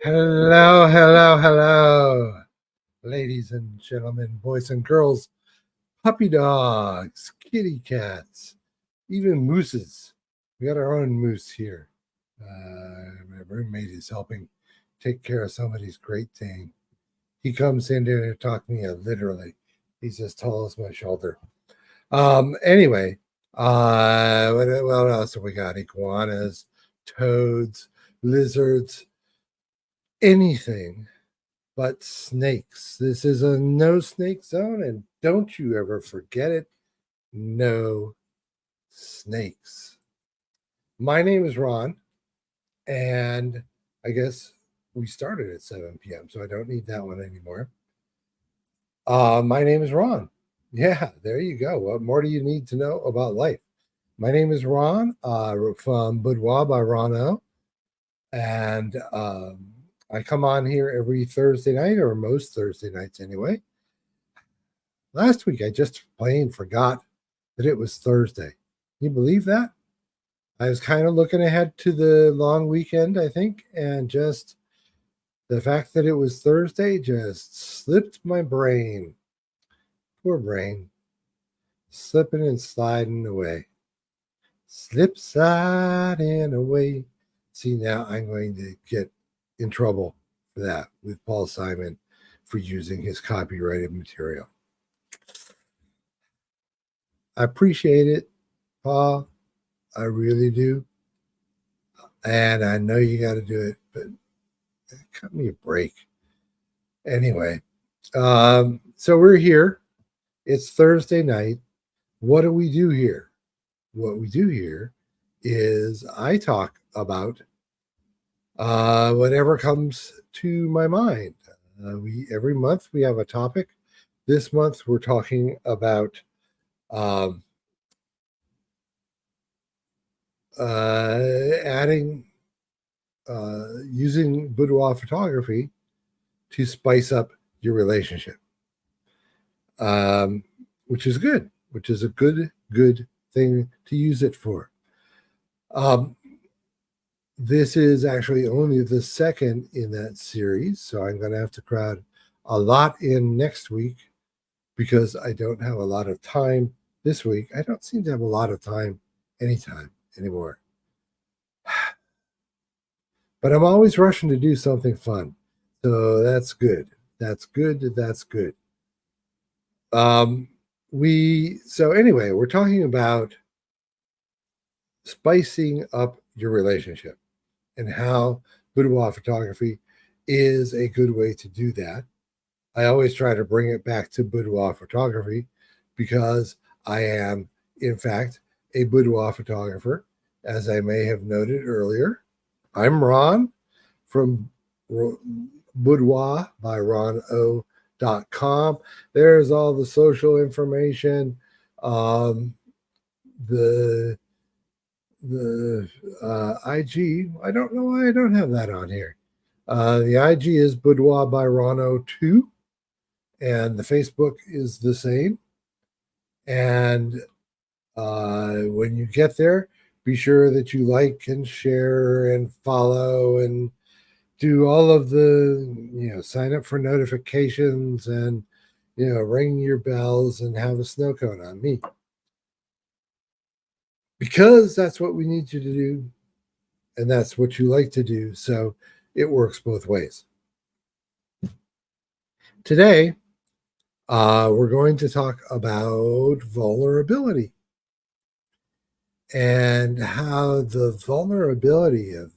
Hello, hello, hello, ladies and gentlemen, boys and girls, puppy dogs, kitty cats, even mooses. We got our own moose here. My roommate is helping take care of somebody's Great Dane. He comes in there to talk to me literally. He's as tall as my shoulder. Anyway, what else have we got? Iguanas, toads, lizards, anything but snakes. This is a no snake zone, and don't you ever forget it. No snakes. My name is Ron, and I guess we started at 7 p.m., so I don't need that one anymore. My name is Ron. Yeah, there you go. What more do you need to know about life? My name is Ron from Boudoir by Ron O. And I come on here every Thursday night, or most Thursday nights anyway. Last week, I just plain forgot that it was Thursday. Can you believe that? I was kind of looking ahead to the long weekend, I think, and just the fact that it was Thursday just slipped my brain. Poor brain. Slipping and sliding away. Slip sliding away. See, now I'm going to get in trouble for that with Paul Simon for using his copyrighted material. I appreciate it, Paul. I really do. And I know you got to do it, but cut me a break. Anyway, so we're here. It's Thursday night. What do we do here? What we do here is I talk about whatever comes to my mind. We every month we have a topic. This month we're talking about adding using boudoir photography to spice up your relationship, which is good, which is a good thing to use it for. This is actually only the second in that series, so I'm going to have to crowd a lot in next week because I don't have a lot of time this week. I don't seem to have a lot of time anytime anymore. But I'm always rushing to do something fun. So that's good. That's good. That's good. So anyway, we're talking about spicing up your relationship and how boudoir photography is a good way to do that. I always try to bring it back to boudoir photography because I am, in fact, a boudoir photographer, as I may have noted earlier. I'm Ron from Boudoir by RonO.com. There's all the social information. The IG, I don't know why I don't have that on here. The IG is Boudoir by Rono2, and the Facebook is the same. And when you get there, be sure that you like and share and follow and do all of the, sign up for notifications and, ring your bells and have a snow cone on me. Because that's what we need you to do. And that's what you like to do. So it works both ways. Today, we're going to talk about vulnerability and how the vulnerability of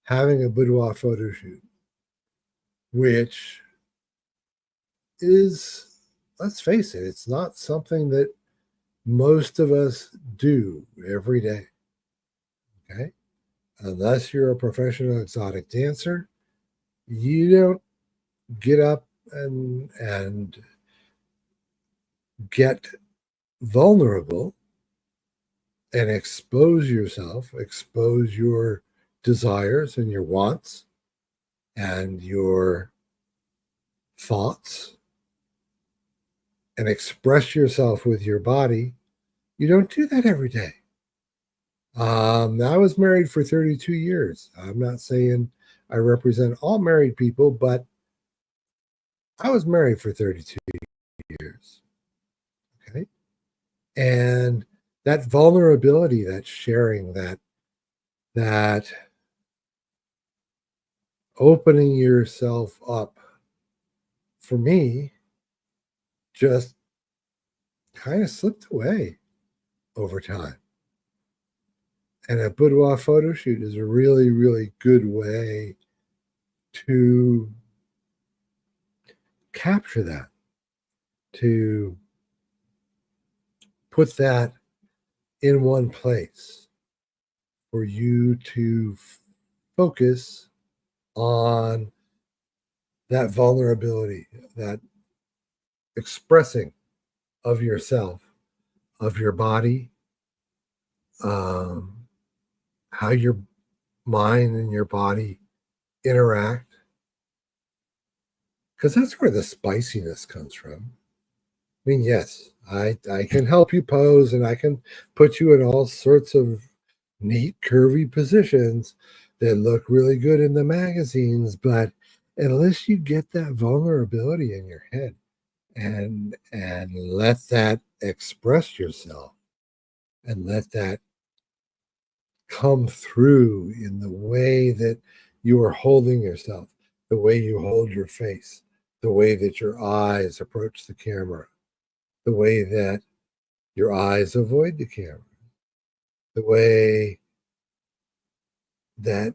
having a boudoir photo shoot, which is, let's face it, it's not something that most of us do every day. Okay. Unless you're a professional exotic dancer, you don't get up and get vulnerable and expose yourself, expose your desires and your wants and your thoughts, and express yourself with your body. You don't do that every day. I was married for 32 years. I'm not saying I represent all married people, but I was married for 32 years. Okay. And that vulnerability, that sharing, that opening yourself up, for me, just kind of slipped away over time. And a boudoir photo shoot is a really, really good way to capture that, to put that in one place for you to focus on that vulnerability, that expressing of yourself, of your body, how your mind and your body interact, because that's where the spiciness comes from. I mean, yes, I can help you pose and I can put you in all sorts of neat, curvy positions that look really good in the magazines, but unless you get that vulnerability in your head and let that express yourself and let that come through in the way that you are holding yourself, the way you hold your face, the way that your eyes approach the camera, the way that your eyes avoid the camera, the way that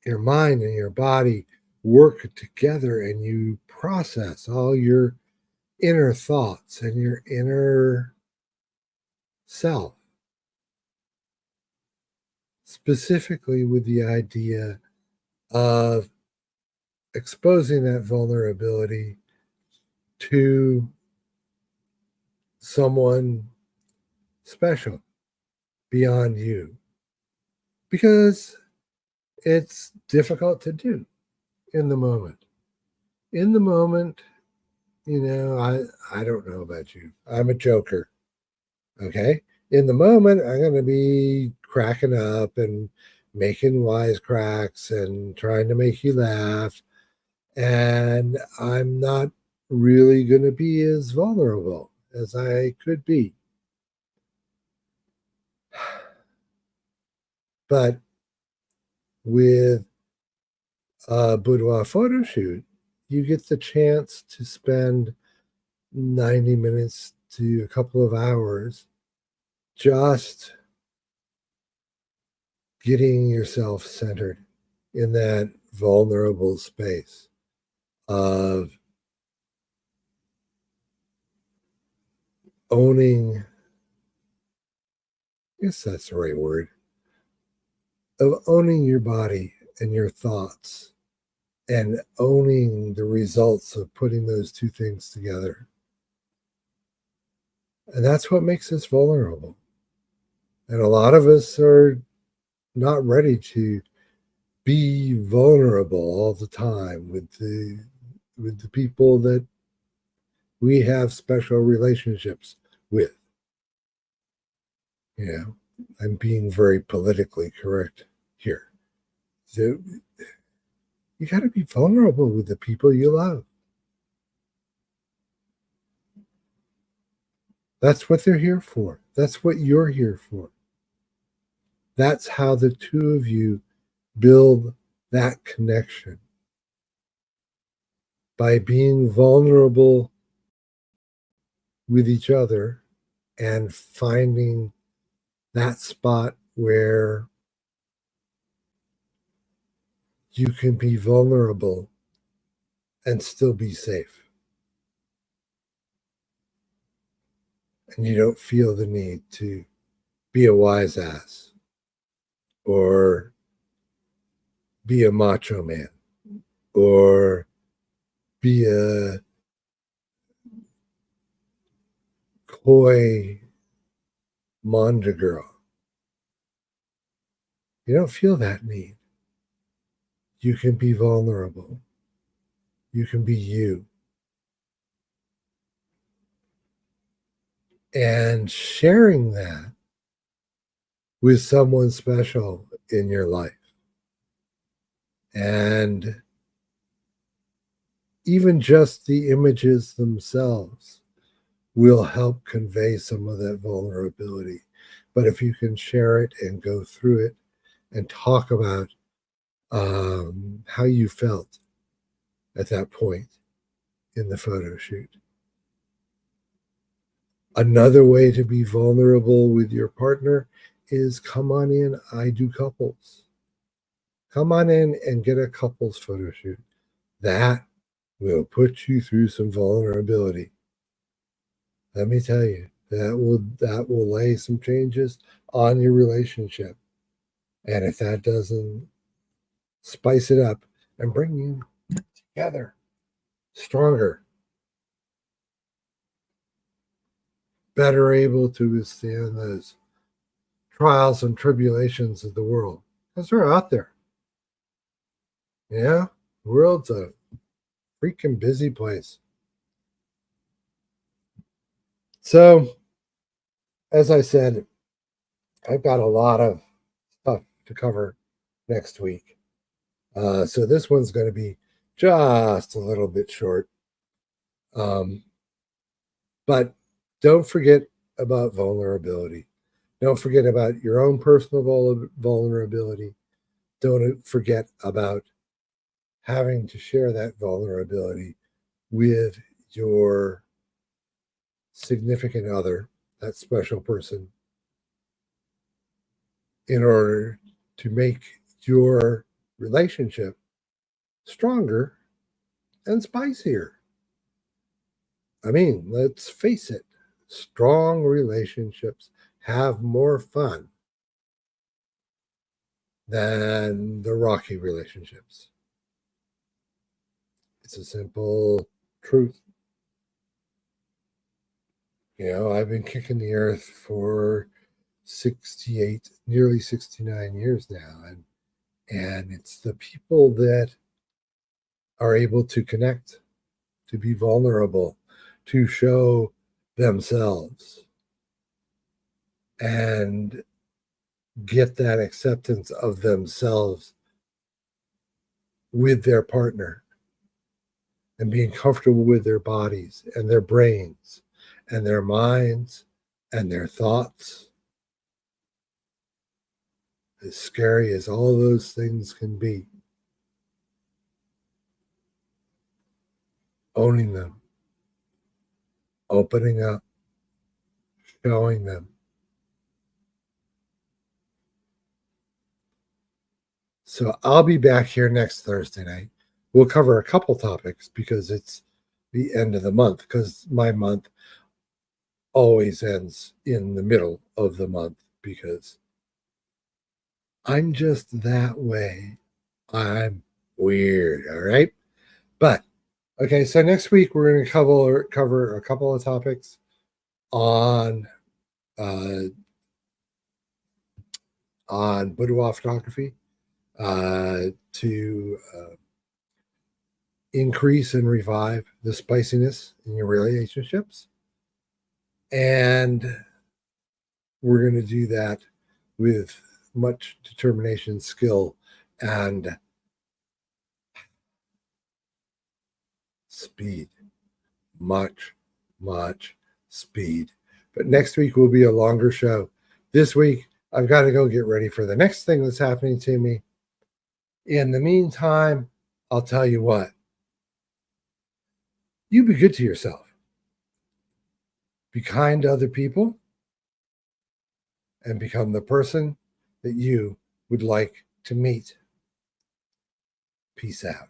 your mind and your body work together and you process all your inner thoughts and your inner self, specifically with the idea of exposing that vulnerability to someone special beyond you, because it's difficult to do in the moment. In the moment, I don't know about you. I'm a joker. Okay. In the moment, I'm going to be cracking up and making wisecracks and trying to make you laugh. And I'm not really going to be as vulnerable as I could be. But with a boudoir photo shoot, you get the chance to spend 90 minutes to a couple of hours just getting yourself centered in that vulnerable space of owning, I guess that's the right word, of owning your body and your thoughts and owning the results of putting those two things together. And that's what makes us vulnerable. And a lot of us are not ready to be vulnerable all the time with the people that we have special relationships with. You know, I'm being very politically correct here. So you got to be vulnerable with the people you love. That's what they're here for. That's what you're here for. That's how the two of you build that connection, by being vulnerable with each other and finding that spot where you can be vulnerable and still be safe. And you don't feel the need to be a wise ass or be a macho man or be a coy Monda girl. You don't feel that need. You can be vulnerable. You can be you. And sharing that with someone special in your life. And even just the images themselves will help convey some of that vulnerability. But if you can share it and go through it and talk about how you felt at that point in the photo shoot. Another way to be vulnerable with your partner is come on in. I do couples. Come on in and get a couples photo shoot. That will put you through some vulnerability. Let me tell you, that will lay some changes on your relationship. And if that doesn't spice it up and bring you together stronger, better able to withstand those trials and tribulations of the world, because they're out there. Yeah, the world's a freaking busy place. So, as I said, I've got a lot of stuff to cover next week. So this one's going to be just a little bit short. Um, but don't forget about vulnerability. Don't forget about your own personal vulnerability. Don't forget about having to share that vulnerability with your significant other, that special person, in order to make your relationship stronger and spicier. I mean, let's face it, strong relationships have more fun than the rocky relationships. It's a simple truth. You know, I've been kicking the earth for 68, nearly 69 years now. And it's the people that are able to connect, to be vulnerable, to show themselves and get that acceptance of themselves with their partner and being comfortable with their bodies and their brains and their minds and their thoughts. As scary as all those things can be, owning them, opening up, showing them. So I'll be back here next Thursday night. We'll cover a couple topics because it's the end of the month, because my month always ends in the middle of the month because I'm just that way. I'm weird, all right? But okay, so next week we're going to cover a couple of topics on uh, boudoir photography to increase and revive the spiciness in your relationships. And we're going to do that with much determination, skill, and speed. Much, much speed. But next week will be a longer show. This week, I've got to go get ready for the next thing that's happening to me. In the meantime, I'll tell you what, you be good to yourself. Be kind to other people and become the person that you would like to meet. Peace out.